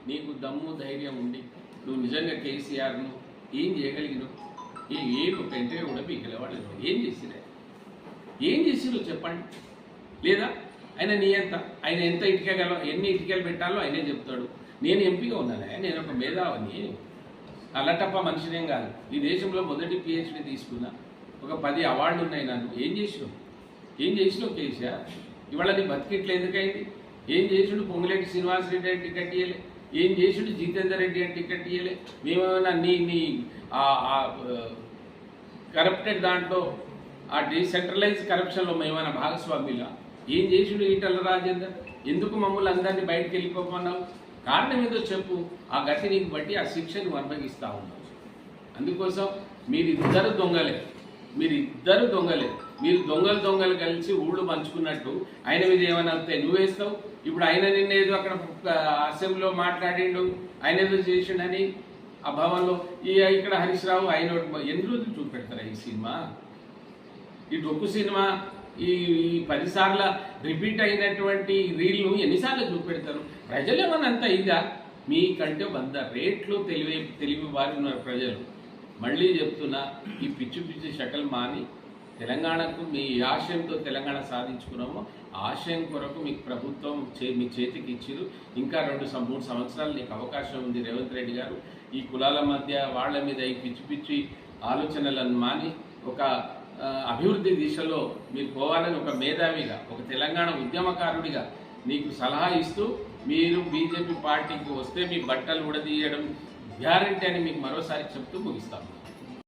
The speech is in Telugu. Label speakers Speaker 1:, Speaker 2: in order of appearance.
Speaker 1: నీకు దమ్ము ధైర్యం ఉండి నువ్వు నిజంగా కేసీఆర్ను ఏం చేయగలిగినావు? ఏం ఒక ఇంటిగా కూడా పీకలేవాళ్ళు ఏం చేసిరో చెప్పండి. లేదా ఆయన నీ ఎంత ఆయన ఎంత ఇటుకగల ఎన్ని ఇటుకలు పెట్టాలో ఆయనే చెప్తాడు. నేను ఎంపీగా ఉన్నానే, నేను ఒక మేధావని, అల్లటప్ప మనిషినేం కాదు. ఈ దేశంలో మొదటి PhD తీసుకున్నా, ఒక 10 అవార్డులు ఉన్నాయి నన్ను. ఏం చేసినావు కేసీఆర్? ఇవాళ నీ బతికిట్లు ఎందుకైంది? ఏం చేసిండు? పొంగులేటి శ్రీనివాసరెడ్డి అని టికెట్ ఇయ్యలే, ఏం చేసిండు? జితేందర్ రెడ్డి అని టికెట్ ఇయ్యలే. మేమేమైనా నీ కరప్టెడ్ దాంట్లో ఆ డీసెంట్రలైజ్ కరప్షన్లో మేమైనా భాగస్వామిలా? ఏం చేసిండు ఈటల రాజేందర్? ఎందుకు మమ్మల్ని అందరినీ బయటకు వెళ్ళిపోమన్నావు? కారణం ఏదో చెప్పు. ఆ గతిని బట్టి ఆ శిక్షను అనుభవిస్తూ ఉన్నావు. అందుకోసం మీరిద్దరు దొంగలే. మీరు దొంగలు కలిసి ఊళ్ళు పంచుకున్నట్టు ఆయన మీద ఏమైనా వస్తే నువ్వేస్తావు. ఇప్పుడు ఆయన నిన్నేదో అక్కడ అసెంబ్లీలో మాట్లాడిండు, ఆయన ఏదో చేసిండని ఆ భవన్లో ఇక్కడ హరీష్ రావు ఆయన ఎన్ని రోజులు చూపెడతారా ఈ సినిమా? ఈ డొక్కు సినిమా ఈ 10 సార్లు రిపీట్ అయినటువంటి రీల్ను ఎన్నిసార్లు చూపెడతారు? ప్రజలు ఏమన్నా అంత ఇదా? మీకంటే 100 రేట్లు తెలివి వారి ఉన్నారు ప్రజలు. మళ్ళీ చెప్తున్నా, ఈ పిచ్చి షకల్ మాని తెలంగాణకు మీ ఆశయంతో తెలంగాణ సాధించుకున్నామో ఆశయం కొరకు మీకు ప్రభుత్వం మీ చేతికి ఇచ్చిరు. ఇంకా 2-3 సంవత్సరాలు నీకు అవకాశం ఉంది రేవంత్ రెడ్డి గారు. ఈ కులాల మధ్య వాళ్ళ మీద ఈ పిచ్చి ఆలోచనలను మాని ఒక అభివృద్ధి దిశలో మీరు పోవాలని ఒక మేధావిగా, ఒక తెలంగాణ ఉద్యమకారుడిగా నీకు సలహా ఇస్తూ, మీరు బీజేపీ పార్టీకి వస్తే మీ బట్టలు ఉడదీయడం గ్యారంటీ అని మీకు మరోసారి చెప్తూ ముగిస్తాము.